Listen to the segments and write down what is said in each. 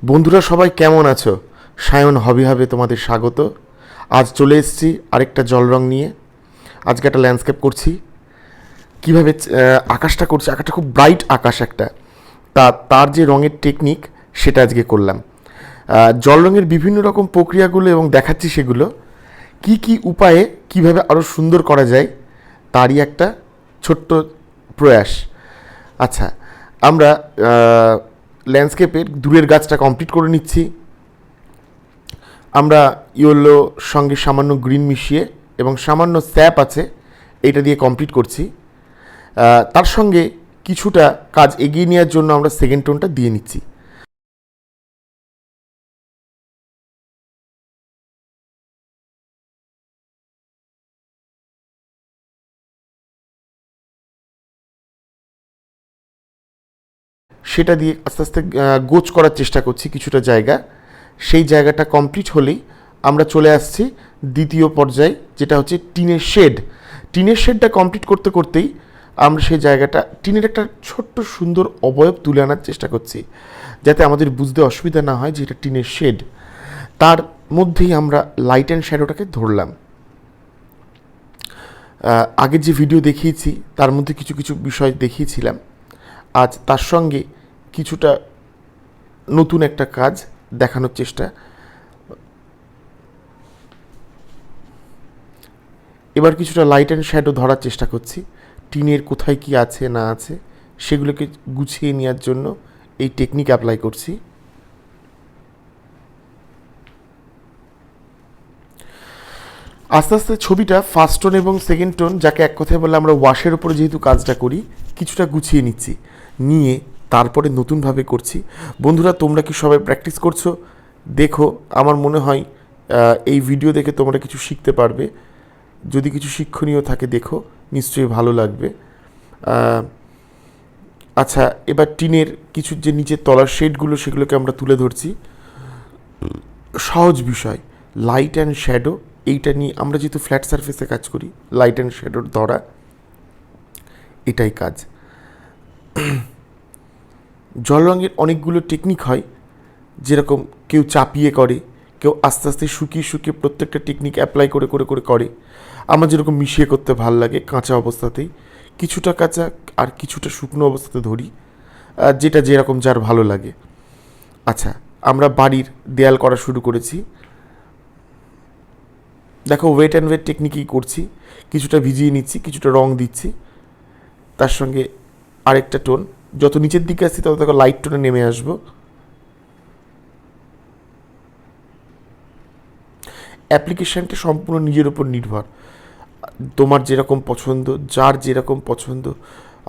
বন্ধুরা সবাই কেমন আছো? সায়ন হবি হবে তোমাদের স্বাগত। আজ চলে এসেছি আরেকটা জল রং নিয়ে। আজকে একটা ল্যান্ডস্কেপ করছি। কীভাবে আকাশটা করছি, আকাশটা খুব ব্রাইট আকাশ একটা। তার যে রঙের টেকনিক সেটা আজকে করলাম। জল রঙের বিভিন্ন রকম প্রক্রিয়াগুলো এবং দেখাচ্ছি সেগুলো কি কি উপায়ে কিভাবে আরও সুন্দর করা যায়, তারই একটা ছোট্ট প্রয়াস। আচ্ছা, আমরা ল্যান্ডস্কেপের দূরের গাছটা কমপ্লিট করে নিচ্ছি। আমরা ইয়েলো সঙ্গে সামান্য গ্রিন মিশিয়ে এবং সামান্য স্যাপ আছে, এটা দিয়ে কমপ্লিট করছি। তার সঙ্গে কিছুটা কাজ এগিয়ে নেওয়ার জন্য আমরা সেকেন্ড টোনটা দিয়ে নিচ্ছি। সেটা দিয়ে আস্তে আস্তে গোছ করার চেষ্টা করছি কিছুটা জায়গা। সেই জায়গাটা কমপ্লিট হলেই আমরা চলে আসছি দ্বিতীয় পর্যায়ে, যেটা হচ্ছে টিনের শেড। টিনের শেডটা কমপ্লিট করতে করতেই আমরা সেই জায়গাটা টিনের একটা ছোট্ট সুন্দর অবয়ব তুলে আনার চেষ্টা করছি, যাতে আমাদের বুঝতে অসুবিধা না হয় যে এটা টিনের শেড। তার মধ্যেই আমরা লাইট অ্যান্ড শ্যাডোটাকে ধরলাম। আগের যে ভিডিও দেখিয়েছি তার মধ্যে কিছু কিছু বিষয় দেখিয়েছিলাম। আজ তার সঙ্গে কিছুটা নতুন একটা কাজ দেখানোর চেষ্টা। এবার কিছুটা লাইট অ্যান্ড শ্যাডো ধরার চেষ্টা করছি। টিনের কোথায় কি আছে না আছে সেগুলোকে গুছিয়ে নেওয়ার জন্য এই টেকনিক অ্যাপ্লাই করছি। আস্তে আস্তে ছবিটা ফার্স্ট টোন এবং সেকেন্ড টোন, যাকে এক কথায় বলে আমরা ওয়াশের উপরে যেহেতু কাজটা করি, কিছুটা গুছিয়ে নিচ্ছি, নিয়ে তারপরে নতুনভাবে করছি। বন্ধুরা, তোমরা কি সবাই প্র্যাকটিস করছো? দেখো, আমার মনে হয় এই ভিডিও দেখে তোমরা কিছু শিখতে পারবে। যদি কিছু শিক্ষণীয় থাকে দেখো, নিশ্চয়ই ভালো লাগবে। আচ্ছা, এবার টিনের কিছু যে নিচের তলার শেডগুলো সেগুলোকে আমরা তুলে ধরছি। সহজ বিষয়, লাইট অ্যান্ড শ্যাডো, এইটা নিয়ে আমরা যেহেতু ফ্ল্যাট সারফেসে কাজ করি, লাইট অ্যান্ড শ্যাডোর ধরা এটাই কাজ। জল রঙের অনেকগুলো টেকনিক হয়, যেরকম কেউ চাপিয়ে করে, কেউ আস্তে আস্তে শুকিয়ে শুকিয়ে প্রত্যেকটা টেকনিক অ্যাপ্লাই করে করে করে করে। আমার যেরকম মিশিয়ে করতে ভাল লাগে কাঁচা অবস্থাতেই, কিছুটা কাঁচা আর কিছুটা শুকনো অবস্থাতে ধরি, যেটা যেরকম যার ভালো লাগে। আচ্ছা, আমরা বাড়ির দেয়াল করা শুরু করেছি। দেখো, ওয়েট অ্যান্ড ওয়েট টেকনিকই করছি। কিছুটা ভিজিয়ে নিচ্ছি, কিছুটা রং দিচ্ছি, তার সঙ্গে আরেকটা টোন। যত নিচের দিকে আসছি তত দেখো লাইট টোনে নেমে আসবো। অ্যাপ্লিকেশানটা সম্পূর্ণ নিজের উপর নির্ভর, তোমার যেরকম পছন্দ, যার যেরকম পছন্দ।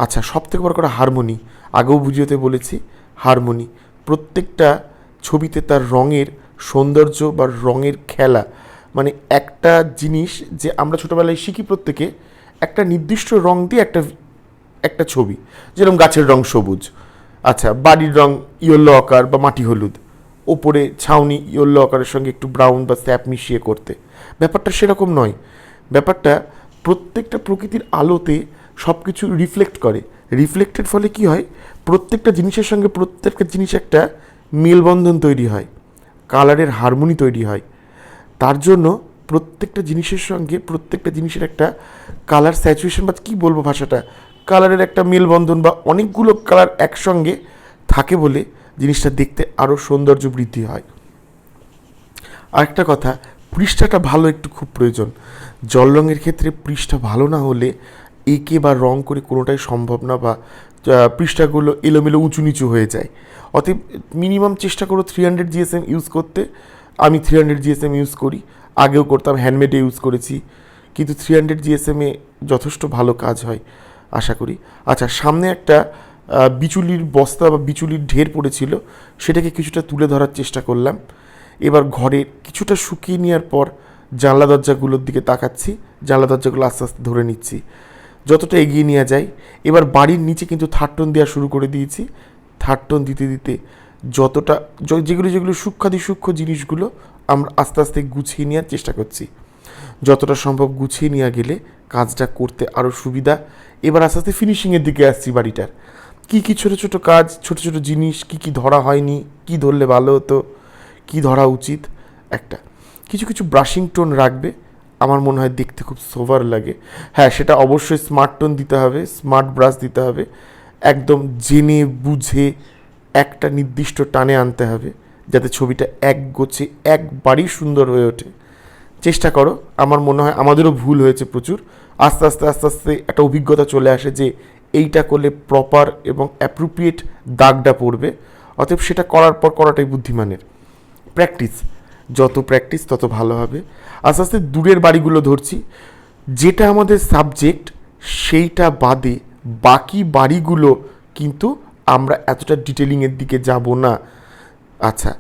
আচ্ছা, সবথেকে বড় করে হারমোনি, আগেও ভিডিওতে বলেছি, হারমোনি প্রত্যেকটা ছবিতে তার রঙের সৌন্দর্য বা রঙের খেলা, মানে একটা জিনিস যে আমরা ছোটোবেলায় শিখি প্রত্যেকে, একটা নির্দিষ্ট রং দিয়ে একটা একটা ছবি, যেরকম গাছের রং সবুজ, আচ্ছা বাড়ির রং ইয়েলো আকার বা মাটি হলুদ, ওপরে ছাউনি ইয়েলো আকারের সঙ্গে একটু ব্রাউন বা স্যাপ মিশিয়ে করতে। ব্যাপারটা সেরকম নয়। ব্যাপারটা প্রত্যেকটা প্রকৃতির আলোতে সব কিছু রিফ্লেক্ট করে। রিফ্লেক্টের ফলে কি হয়, প্রত্যেকটা জিনিসের সঙ্গে প্রত্যেকটা জিনিস একটা মেলবন্ধন তৈরি হয়, কালারের হারমোনি তৈরি হয়। তার জন্য প্রত্যেকটা জিনিসের সঙ্গে প্রত্যেকটা জিনিসের একটা কালার স্যাচুরেশন, বা কী বলবো ভাষাটা, কালারের একটা মেলবন্ধন বা অনেকগুলো কালার একসঙ্গে থাকে বলে জিনিসটা দেখতে আরও সৌন্দর্য বৃদ্ধি হয়। আরেকটা কথা, পৃষ্ঠাটা ভালো একটু খুব প্রয়োজন। জল রঙের ক্ষেত্রে পৃষ্ঠা ভালো না হলে এঁকে বা রং করে কোনোটাই সম্ভব না, বা পৃষ্ঠাগুলো এলোমেলো উঁচু নিচু হয়ে যায়। অতএব মিনিমাম চেষ্টা করো 300 GSM ইউজ করতে। আমি 300 GSM ইউজ করি, আগেও করতাম, হ্যান্ডমেডে ইউজ করেছি, কিন্তু 300 GSM-এ যথেষ্ট ভালো কাজ হয় আশা করি। আচ্ছা, সামনে একটা বিচুলির বস্তা বা বিচুলির ঢের পড়েছিল, সেটাকে কিছুটা তুলে ধরার চেষ্টা করলাম। এবার ঘরের কিছুটা শুকিয়ে নেওয়ার পর জানলা দরজাগুলোর দিকে তাকাচ্ছি, জানলা দরজাগুলো আস্তে আস্তে ধরে নিচ্ছি, যতটা এগিয়ে নেওয়া যায়। এবার বাড়ির নিচে কিন্তু থার্ড টোন দেওয়া শুরু করে দিয়েছি। থার্ড টোন দিতে দিতে যতটা যেগুলো যেগুলো সূক্ষ্ম জিনিসগুলো আমরা আস্তে আস্তে গুছিয়ে নেওয়ার চেষ্টা করছি। যতটা সম্ভব গুছিয়ে নেওয়া গেলে কাজটা করতে আরও সুবিধা। এবার আস্তে আস্তে ফিনিশিংয়ের দিকে আসছি বাড়িটার। কি কি ছোট ছোট কাজ, ছোট ছোট জিনিস, কি কি ধরা হয়নি, কি ধরলে ভালো হতো, কি ধরা উচিত, একটা কিছু কিছু ব্রাশিং টোন রাখবে। আমার মনে হয় দেখতে খুব সোভার লাগে। হ্যাঁ, সেটা অবশ্যই স্মার্ট টোন দিতে হবে, স্মার্ট ব্রাশ দিতে হবে, একদম জেনে বুঝে একটা নির্দিষ্ট টানে আনতে হবে, যাতে ছবিটা এক গোছে একবারই সুন্দর হয়ে ওঠে। চেষ্টা করো। আমার মনে হয় আমাদেরও ভুল হয়েছে প্রচুর। আস্তে আস্তে আস্তে আস্তে একটা অভিজ্ঞতা চলে আসে যে এইটা করলে প্রপার এবং অ্যাপ্রোপ্রিয়েট দাগটা পড়বে। অতএব সেটা করার পর করাটাই বুদ্ধিমানের। প্র্যাকটিস, যত প্র্যাকটিস তত ভালো হবে। আস্তে আস্তে দূরের বাড়িগুলো ধরছি, যেটা আমাদের সাবজেক্ট সেইটা বাদে বাকি বাড়িগুলো কিন্তু আমরা এতটা ডিটেলিংয়ের দিকে যাব না। আচ্ছা,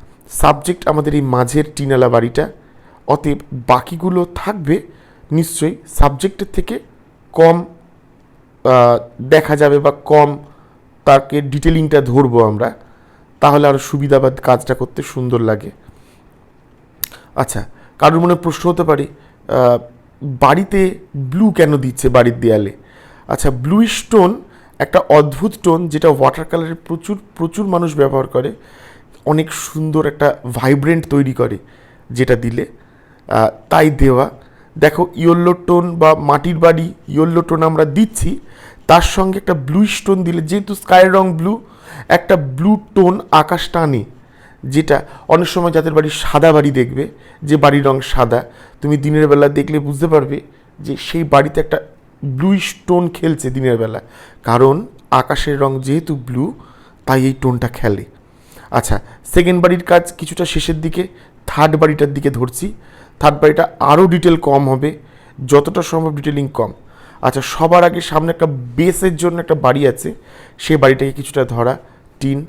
সাবজেক্ট আমাদের এই মাঝের টিনালা বাড়িটা, অতএব বাকিগুলো থাকবে নিশ্চয়ই সাবজেক্টের থেকে কম দেখা যাবে বা কম তাকে ডিটেলিংটা ধরবো আমরা, তাহলে আরও সুবিধা বা কাজটা করতে সুন্দর লাগে। আচ্ছা, কারোর মনে প্রশ্ন হতে পারে বাড়িতে ব্লু কেন দিচ্ছে বাড়ির দেয়ালে? আচ্ছা, ব্লু স্টোন একটা অদ্ভুত টোন, যেটা ওয়াটার কালারে প্রচুর প্রচুর মানুষ ব্যবহার করে, অনেক সুন্দর একটা ভাইব্রেন্ট তৈরি করে যেটা দিলে, তাই দেওয়া। দেখো, ইয়েলো টোন বা মাটির বাড়ি ইয়েলো টোন আমরা দিচ্ছি, তার সঙ্গে একটা ব্লু স্টোন দিলে, যেহেতু স্কাই রং ব্লু, একটা ব্লু টোন আকাশ টানে, যেটা অনেক সময় যাদের বাড়ি সাদা বাড়ি দেখবে, যে বাড়ির রং সাদা, তুমি দিনের বেলা দেখলে বুঝতে পারবে যে সেই বাড়িতে একটা ব্লু স্টোন খেলছে দিনের বেলা, কারণ আকাশের রং যেহেতু ব্লু, তাই এই টোনটা খেলে। আচ্ছা, সেকেন্ড বাড়ির কাজ কিছুটা শেষের দিকে, থার্ড বাড়িটার দিকে ধরছি। থার্ড বাড়িটা আরও ডিটেল কম হবে, যতটা সম্ভব ডিটেলিং কম। আচ্ছা, সবার আগে সামনে একটা বেসের জন্য একটা বাড়ি আছে, সেই বাড়িটাকে কিছুটা ধরা, টিন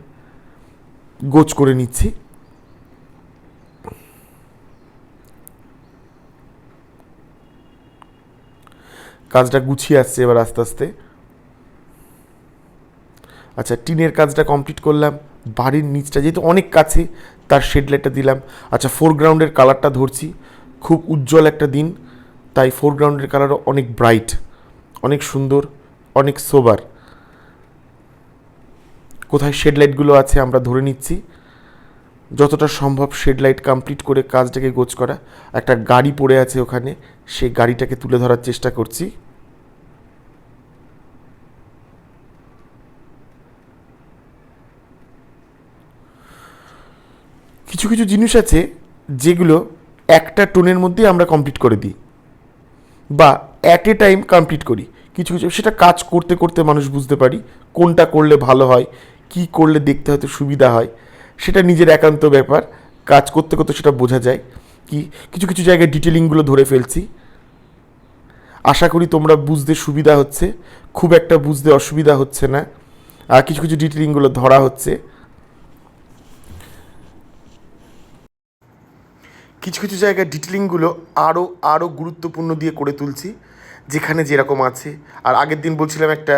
গোছ করে নিচ্ছি। কাজটা গুছিয়ে আসছে এবার আস্তে আস্তে। আচ্ছা, টিনের কাজটা কমপ্লিট করলাম। বাড়ির নিচটা যেহেতু অনেক কাছে, তার শেড লাইটটা দিলাম। আচ্ছা, ফোরগ্রাউন্ডের কালারটা ধরছি, খুব উজ্জ্বল একটা দিন, তাই ফোরগ্রাউন্ডের কালারও অনেক ব্রাইট, অনেক সুন্দর, অনেক সোবার। কোথায় শেড লাইটগুলো আছে আমরা ধরে নিচ্ছি, যতটা সম্ভব শেড লাইট কমপ্লিট করে কাজটাকে গোছ করা। একটা গাড়ি পড়ে আছে ওখানে, সেই গাড়িটাকে তুলে ধরার চেষ্টা করছি। কিছু কিছু জিনিস আছে যেগুলো একটা টোনের মধ্যে আমরা কমপ্লিট করে দিই বা অ্যাট এ টাইম কমপ্লিট করি। কিছু কিছু সেটা কাজ করতে করতে মানুষ বুঝতে পারি কোনটা করলে ভালো হয়, কি করলে দেখতে হয়তো সুবিধা হয়, সেটা নিজের একান্ত ব্যাপার। কাজ করতে করতে সেটা বোঝা যায়। কি কিছু কিছু জায়গায় ডিটেলিংগুলো ধরে ফেলছি। আশা করি তোমরা বুঝতে সুবিধা হচ্ছে, খুব একটা বুঝতে অসুবিধা হচ্ছে না। আর কিছু কিছু ডিটেলিংগুলো ধরা হচ্ছে। কিছু কিছু জায়গায় ডিটেলিংগুলো আরও আরও গুরুত্বপূর্ণ দিয়ে করে তুলছি, যেখানে যেরকম আছে। আর আগের দিন বলছিলাম একটা,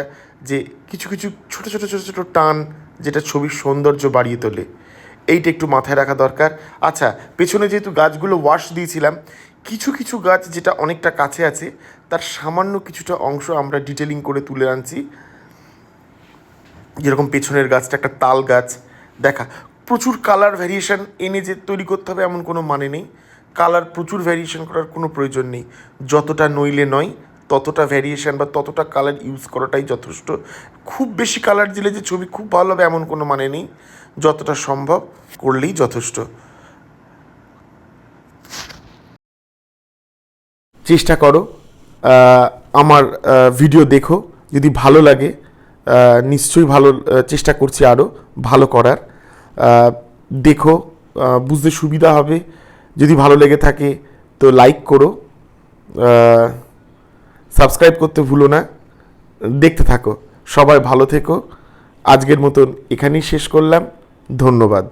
যে কিছু কিছু ছোটো ছোটো ছোটো ছোটো টান, যেটা ছবির সৌন্দর্য বাড়িয়ে তোলে, এইটা একটু মাথায় রাখা দরকার। আচ্ছা, পেছনে যেহেতু গাছগুলো ওয়াশ দিয়েছিলাম, কিছু কিছু গাছ যেটা অনেকটা কাছে আছে, তার সামান্য কিছুটা অংশ আমরা ডিটেলিং করে তুলে আনছি। যেরকম পেছনের গাছটা একটা তাল গাছ, দেখা প্রচুর কালার ভ্যারিয়েশন এনে যে তৈরি করতে হবে এমন কোনো মানে নেই। কালার প্রচুর ভ্যারিয়েশন করার কোনো প্রয়োজন নেই, যতটা নইলে নয় ততটা ভ্যারিয়েশন বা ততটা কালার ইউজ করাটাই যথেষ্ট। খুব বেশি কালার দিলে যে ছবি খুব ভালো হবে এমন কোনো মানে নেই, যতটা সম্ভব করলেই যথেষ্ট। চেষ্টা করো, আমার ভিডিও দেখো, যদি ভালো লাগে, নিশ্চয়ই ভালো, চেষ্টা করছি আরও ভালো করার। দেখো, বুঝতে সুবিধা হবে। যদি ভালো লেগে থাকে তো লাইক করো, সাবস্ক্রাইব করতে ভুলো না। দেখতে থাকো। সবাই ভালো থেকো। আজকের মতন এখানেই শেষ করলাম। ধন্যবাদ।